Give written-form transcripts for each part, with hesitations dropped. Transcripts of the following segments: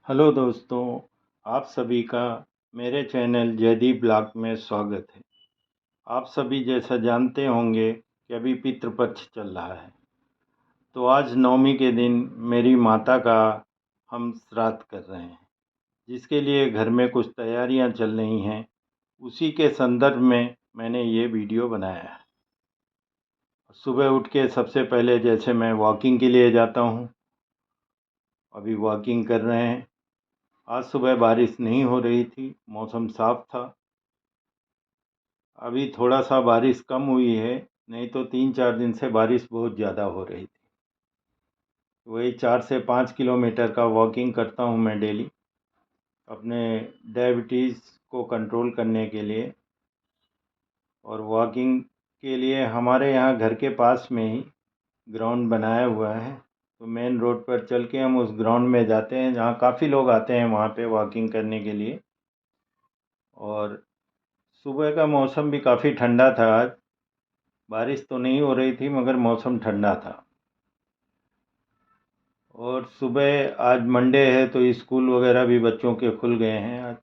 Hello दोस्तों, आप सभी का मेरे चैनल जयदीप ब्लॉग में स्वागत है। आप सभी जैसा जानते होंगे कि अभी पितृपक्ष चल रहा है, तो आज नवमी के दिन मेरी माता का हम श्राद्ध कर रहे हैं, जिसके लिए घर में कुछ तैयारियां चल रही हैं। उसी के संदर्भ में मैंने ये वीडियो बनाया है। सुबह उठ के सबसे पहले जैसे मैं वॉकिंग के लिए जाता हूँ, अभी वॉकिंग कर रहे हैं। आज सुबह बारिश नहीं हो रही थी, मौसम साफ था। अभी थोड़ा सा बारिश कम हुई है, नहीं तो 3-4 दिन से बारिश बहुत ज़्यादा हो रही थी। वही 4 से 5 किलोमीटर का वॉकिंग करता हूँ मैं डेली, अपने डायबिटीज़ को कंट्रोल करने के लिए। और वॉकिंग के लिए हमारे यहाँ घर के पास में ही ग्राउंड बनाया हुआ है, तो मेन रोड पर चल के हम उस ग्राउंड में जाते हैं, जहाँ काफ़ी लोग आते हैं वहाँ पे वॉकिंग करने के लिए। और सुबह का मौसम भी काफ़ी ठंडा था आज, बारिश तो नहीं हो रही थी मगर मौसम ठंडा था। और सुबह आज मंडे है तो स्कूल वगैरह भी बच्चों के खुल गए हैं आज।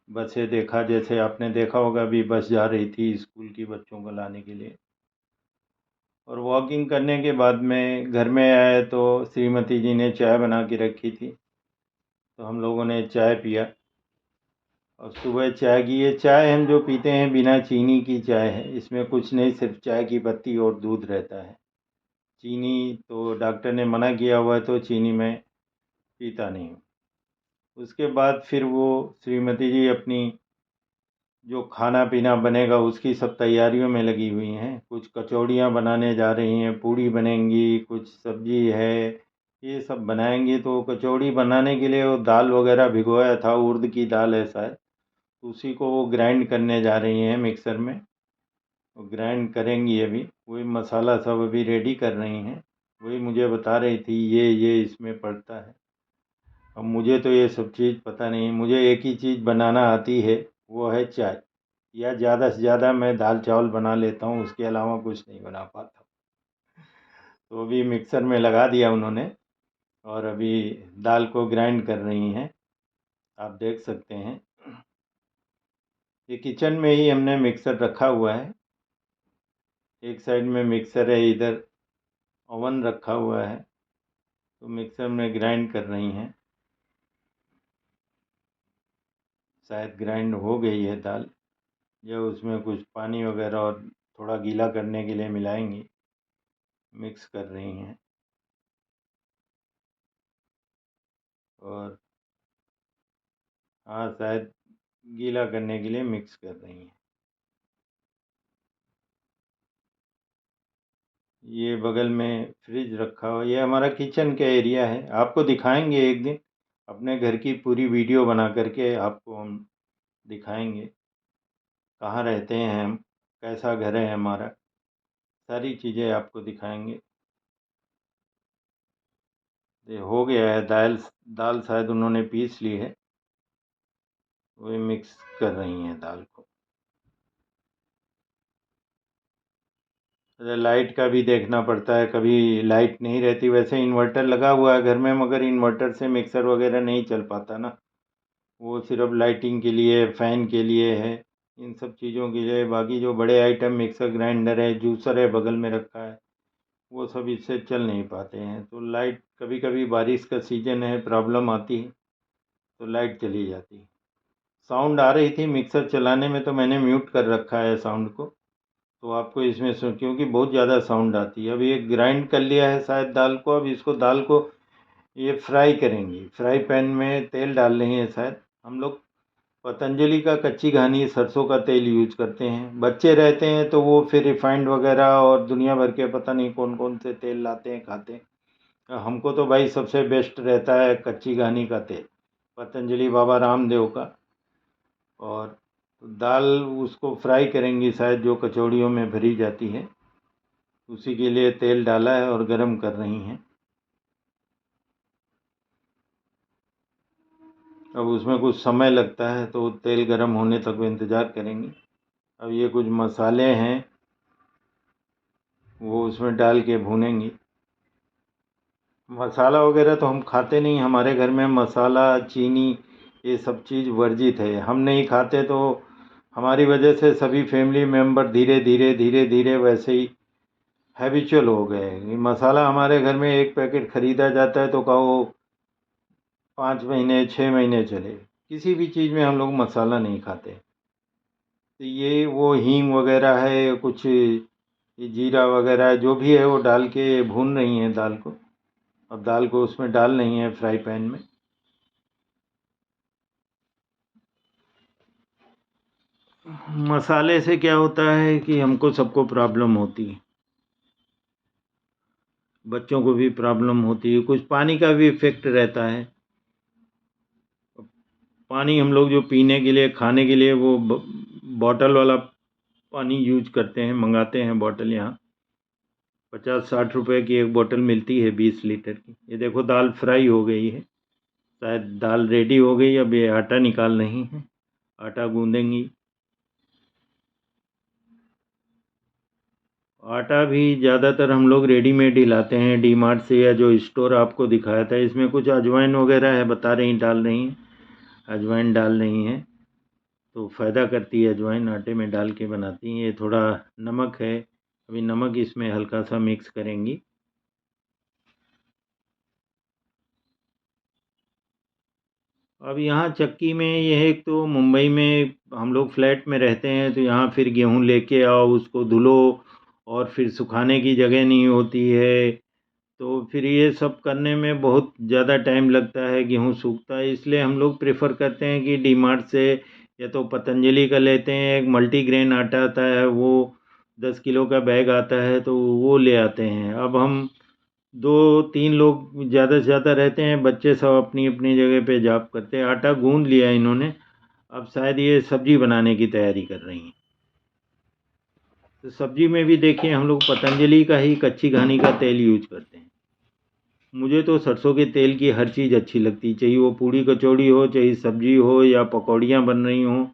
बसें देखा, जैसे आपने देखा होगा, अभी बस जा रही थी स्कूल की बच्चों को लाने के लिए। और वॉकिंग करने के बाद में घर में आए तो श्रीमती जी ने चाय बना के रखी थी, तो हम लोगों ने चाय पिया। और सुबह चाय की, ये चाय हम जो पीते हैं बिना चीनी की चाय है, इसमें कुछ नहीं, सिर्फ चाय की पत्ती और दूध रहता है। चीनी तो डॉक्टर ने मना किया हुआ है, तो चीनी मैं पीता नहीं हूँ। उसके बाद फिर वो श्रीमती जी अपनी जो खाना पीना बनेगा उसकी सब तैयारियों में लगी हुई हैं। कुछ कचौड़ियाँ बनाने जा रही हैं, पूड़ी बनेंगी, कुछ सब्जी है, ये सब बनाएंगी। तो कचौड़ी बनाने के लिए वो दाल वगैरह भिगोया था, उड़द की दाल है शायद, तो उसी को वो ग्राइंड करने जा रही हैं मिक्सर में। वो ग्राइंड करेंगी अभी, वही मसाला सब अभी रेडी कर रही हैं। वही मुझे बता रही थी ये इसमें पड़ता है। अब मुझे तो ये सब चीज़ पता नहीं, मुझे एक ही चीज़ बनाना आती है, वो है चाय। या ज़्यादा से ज़्यादा मैं दाल चावल बना लेता हूँ, उसके अलावा कुछ नहीं बना पाता। तो अभी मिक्सर में लगा दिया उन्होंने, और अभी दाल को ग्राइंड कर रही हैं, आप देख सकते हैं। ये किचन में ही हमने मिक्सर रखा हुआ है, एक साइड में मिक्सर है, इधर ओवन रखा हुआ है, तो मिक्सर में ग्राइंड कर रही हैं। शायद ग्राइंड हो गई है दाल, या उसमें कुछ पानी वगैरह और थोड़ा गीला करने के लिए मिलाएंगी, मिक्स कर रही हैं। और हाँ, शायद गीला करने के लिए मिक्स कर रही हैं। ये बगल में फ्रिज रखा हुआ, ये हमारा किचन का एरिया है। आपको दिखाएंगे एक दिन, अपने घर की पूरी वीडियो बना करके आपको हम दिखाएंगे, कहाँ रहते हैं हम, कैसा घर है हमारा, सारी चीज़ें आपको दिखाएंगे। ये हो गया है, दाल दाल शायद उन्होंने पीस ली है, वही मिक्स कर रही हैं दाल को। लाइट का भी देखना पड़ता है, कभी लाइट नहीं रहती। वैसे इन्वर्टर लगा हुआ है घर में, मगर इन्वर्टर से मिक्सर वगैरह नहीं चल पाता ना, वो सिर्फ लाइटिंग के लिए, फ़ैन के लिए है, इन सब चीज़ों के लिए। बाकी जो बड़े आइटम, मिक्सर ग्राइंडर है, जूसर है बगल में रखा है, वो सब इससे चल नहीं पाते हैं। तो लाइट, कभी कभी बारिश का सीज़न है, प्रॉब्लम आती है तो लाइट चली जाती है। साउंड आ रही थी मिक्सर चलाने में, तो मैंने म्यूट कर रखा है साउंड को, तो आपको इसमें सुन, क्योंकि बहुत ज़्यादा साउंड आती है। अब ये ग्राइंड कर लिया है शायद दाल को, अब इसको दाल को ये फ्राई करेंगी, फ्राई पैन में तेल डाल रही हैं शायद। हम लोग पतंजलि का कच्ची घानी सरसों का तेल यूज करते हैं। बच्चे रहते हैं तो वो फिर रिफाइंड वगैरह और दुनिया भर के पता नहीं कौन कौन से तेल लाते हैं, खाते हैं। हमको तो भाई सबसे बेस्ट रहता है कच्ची घानी का तेल, पतंजलि बाबा रामदेव का। और दाल उसको फ्राई करेंगी शायद, जो कचौड़ियों में भरी जाती है, उसी के लिए तेल डाला है और गरम कर रही हैं। अब उसमें कुछ समय लगता है, तो तेल गरम होने तक इंतज़ार करेंगे। अब ये कुछ मसाले हैं, वो उसमें डाल के भूनेंगी। मसाला वगैरह तो हम खाते नहीं, हमारे घर में मसाला चीनी ये सब चीज़ वर्जित है, हम नहीं खाते। तो हमारी वजह से सभी फैमिली मेम्बर धीरे धीरे धीरे धीरे वैसे ही हैबिचुअल हो गए हैं। ये मसाला हमारे घर में एक पैकेट खरीदा जाता है तो कहो 5 महीने 6 महीने चले, किसी भी चीज़ में हम लोग मसाला नहीं खाते। तो ये वो हींग वगैरह है, कुछ ये जीरा वगैरह जो भी है वो डाल के भून रही हैं दाल को। अब दाल को उसमें डाल नहीं है फ्राई पैन में। मसाले से क्या होता है कि हमको सबको प्रॉब्लम होती है, बच्चों को भी प्रॉब्लम होती है, कुछ पानी का भी इफेक्ट रहता है। पानी हम लोग जो पीने के लिए खाने के लिए वो बॉटल वाला पानी यूज करते हैं, मंगाते हैं बॉटल। यहाँ 50-60 रुपए की एक बोतल मिलती है 20 लीटर की। ये देखो दाल फ्राई हो गई है, शायद दाल रेडी हो गई। अब ये आटा निकाल रही है, आटा गूंदेंगी। आटा भी ज़्यादातर हम लोग रेडीमेड ही लाते हैं डी मार्ट से, या जो स्टोर आपको दिखाया था। इसमें कुछ अजवाइन वगैरह है, बता रही डाल रही हैं, अजवाइन डाल रही हैं। तो फ़ायदा करती है अजवाइन, आटे में डाल के बनाती हैं। ये थोड़ा नमक है, अभी नमक इसमें हल्का सा मिक्स करेंगी। अब यहाँ चक्की में ये है, एक तो मुंबई में हम लोग फ्लैट में रहते हैं, तो यहाँ फिर गेहूँ लेके आओ, उसको धुलो, और फिर सुखाने की जगह नहीं होती है। तो फिर ये सब करने में बहुत ज़्यादा टाइम लगता है, गेहूँ सूखता है। इसलिए हम लोग प्रेफर करते हैं कि डी मार्ट से या तो पतंजलि का लेते हैं। एक मल्टीग्रेन आटा आता है, वो 10 किलो का बैग आता है, तो वो ले आते हैं। अब हम 2-3 लोग ज़्यादा से ज़्यादा रहते हैं, बच्चे सब अपनी अपनी जगह पे जॉब करते हैं। आटा गूंद लिया इन्होंने, अब शायद ये सब्जी बनाने की तैयारी कर रही हैं। तो सब्जी में भी देखिए हम लोग पतंजलि का ही कच्ची घानी का तेल यूज करते हैं। मुझे तो सरसों के तेल की हर चीज़ अच्छी लगती है, चाहे वो पूड़ी कचौड़ी हो, चाहे सब्जी हो, या पकौड़ियाँ बन रही हों।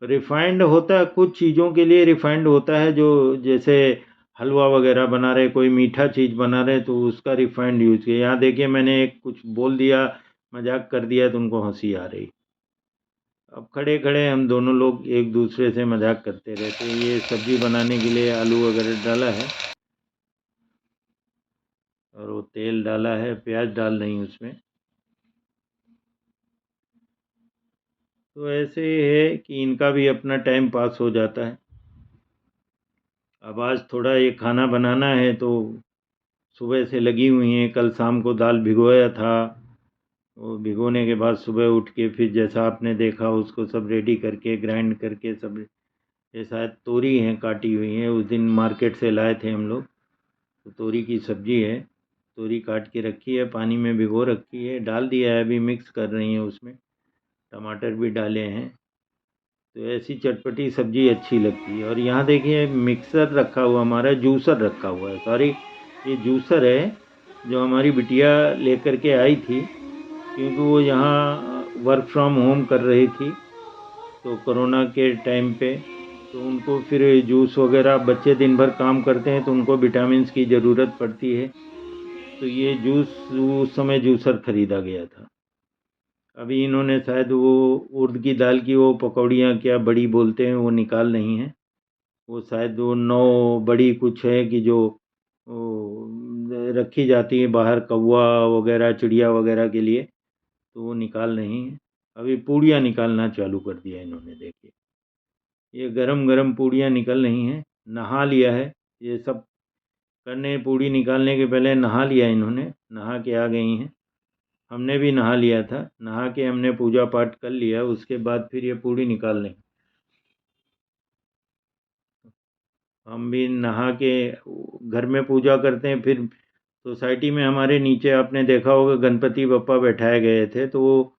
रिफाइंड होता है कुछ चीज़ों के लिए, रिफाइंड होता है, जो जैसे हलवा वगैरह बना रहे, कोई मीठा चीज़ बना रहे, तो उसका रिफाइंड यूज किया। यहाँ देखिए मैंने एक कुछ बोल दिया, मजाक कर दिया, तो उनको हंसी आ रही। अब खड़े खड़े हम दोनों लोग एक दूसरे से मजाक करते रहते हैं। ये सब्जी बनाने के लिए आलू वगैरह डाला है, और वो तेल डाला है, प्याज डाल रही हूँ उसमें। तो ऐसे है कि इनका भी अपना टाइम पास हो जाता है। अब आज थोड़ा ये खाना बनाना है, तो सुबह से लगी हुई हैं। कल शाम को दाल भिगोया था, वो भिगोने के बाद सुबह उठ के फिर जैसा आपने देखा उसको सब रेडी करके ग्राइंड करके सब। ये शायद तोरी हैं काटी हुई हैं, उस दिन मार्केट से लाए थे हम लोग, तो तोरी की सब्जी है। तोरी काट के रखी है, पानी में भिगो रखी है, डाल दिया है, अभी मिक्स कर रही हैं उसमें। टमाटर भी डाले हैं। तो ऐसी चटपटी सब्जी अच्छी लगती है। और यहाँ देखिए मिक्सर रखा हुआ, हमारा जूसर रखा हुआ है, सॉरी ये जूसर है, जो हमारी बिटिया लेकर के आई थी, क्योंकि वो यहाँ वर्क फ्रॉम होम कर रही थी, तो कोरोना के टाइम पे। तो उनको फिर जूस वगैरह, बच्चे दिन भर काम करते हैं तो उनको विटामिन्स की ज़रूरत पड़ती है। तो ये जूस उस समय जूसर ख़रीदा गया था। अभी इन्होंने शायद वो उड़द की दाल की वो पकौड़ियाँ, क्या बड़ी बोलते हैं, वो निकाल नहीं हैं। वो शायद वो 9 बड़ी कुछ है कि जो वो रखी जाती है बाहर कौवा वगैरह चिड़िया वगैरह के लिए, तो वो निकाल नहीं है। अभी पूड़ियाँ निकालना चालू कर दिया इन्होंने, देखिए ये गरम गरम पूड़ियाँ निकल रही हैं। नहा लिया है, ये सब करने, पूड़ी निकालने के पहले नहा लिया इन्होंने, नहा के आ गई हैं। हमने भी नहा लिया था, नहा के हमने पूजा पाठ कर लिया, उसके बाद फिर ये पूड़ी निकाल लें। हम भी नहा के घर में पूजा करते हैं, फिर सोसाइटी में हमारे नीचे आपने देखा होगा गणपति बप्पा बैठाए गए थे, तो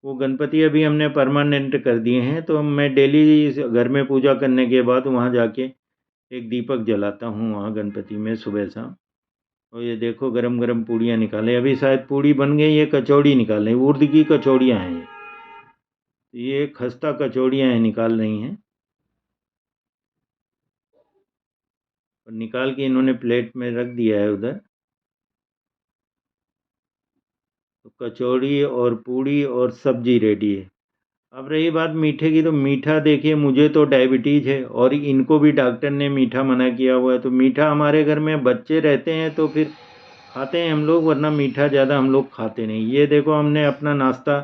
वो गणपति अभी हमने परमानेंट कर दिए हैं। तो मैं डेली घर में पूजा करने के बाद वहाँ जाके एक दीपक जलाता हूँ वहाँ गणपति में सुबह शाम। और ये देखो गरम गरम पूड़ियाँ निकाले, अभी शायद पूड़ी बन गई, ये कचौड़ी निकाल रही, उड़द की कचौड़ियाँ हैं ये खस्ता कचौड़ियाँ हैं, निकाल रही हैं। और निकाल के इन्होंने प्लेट में रख दिया है उधर। तो कचौड़ी और पूड़ी और सब्जी रेडी है। अब रही बात मीठे की, तो मीठा देखिए, मुझे तो डायबिटीज़ है और इनको भी डॉक्टर ने मीठा मना किया हुआ है। तो मीठा हमारे घर में बच्चे रहते हैं तो फिर खाते हैं हम लोग, वरना मीठा ज़्यादा हम लोग खाते नहीं। ये देखो हमने अपना नाश्ता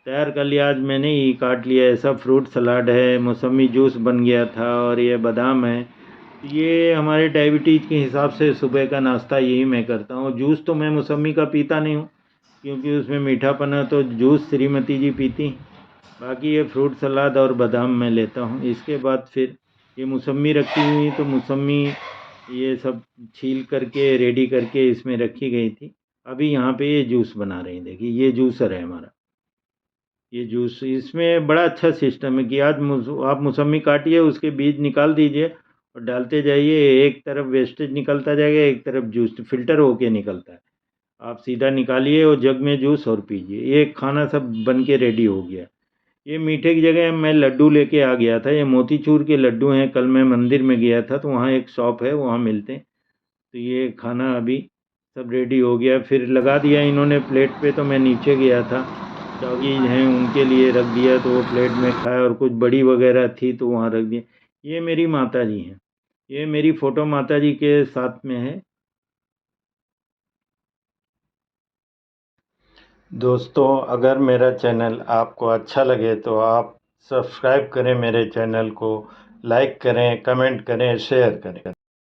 तैयार कर लिया। आज मैंने ही काट लिया, ऐसा फ्रूट सलाद है, मौसमी जूस बन गया था और ये बादाम है। तो ये हमारे डायबिटीज़ के हिसाब से सुबह का नाश्ता यही मैं करता हूँ। जूस तो मैं मौसमी का पीता नहीं हूँ क्योंकि उसमें मीठापन है, तो जूस श्रीमती जी पीती। बाकी ये फ्रूट सलाद और बादाम मैं लेता हूँ। इसके बाद फिर ये मौसमी रखी हुई, तो मौसमी ये सब छील करके रेडी करके इसमें रखी गई थी। अभी यहाँ पे ये जूस बना रहे हैं, देखिए ये जूसर है हमारा। ये जूस, इसमें बड़ा अच्छा सिस्टम है कि आज आप मौसमी काटिए, उसके बीज निकाल दीजिए और डालते जाइए। एक तरफ वेस्टेज निकलता जाएगा, एक तरफ जूस फिल्टर होके निकलता है। आप सीधा निकालिए और जग में जूस और पीजिए। ये खाना सब बन के रेडी हो गया। ये मीठे की जगह मैं लड्डू लेके आ गया था। ये मोतीचूर के लड्डू हैं। कल मैं मंदिर में गया था तो वहाँ एक शॉप है, वहाँ मिलते हैं। तो ये खाना अभी सब रेडी हो गया, फिर लगा दिया इन्होंने प्लेट पे। तो मैं नीचे गया था, डॉगीज हैं उनके लिए रख दिया, तो वो प्लेट में खाए। और कुछ बड़ी वगैरह थी तो वहाँ रख दिया। ये मेरी माता जी हैं। ये मेरी फ़ोटो माता जी के साथ में है। दोस्तों, अगर मेरा चैनल आपको अच्छा लगे तो आप सब्सक्राइब करें मेरे चैनल को, लाइक करें, कमेंट करें, शेयर करें।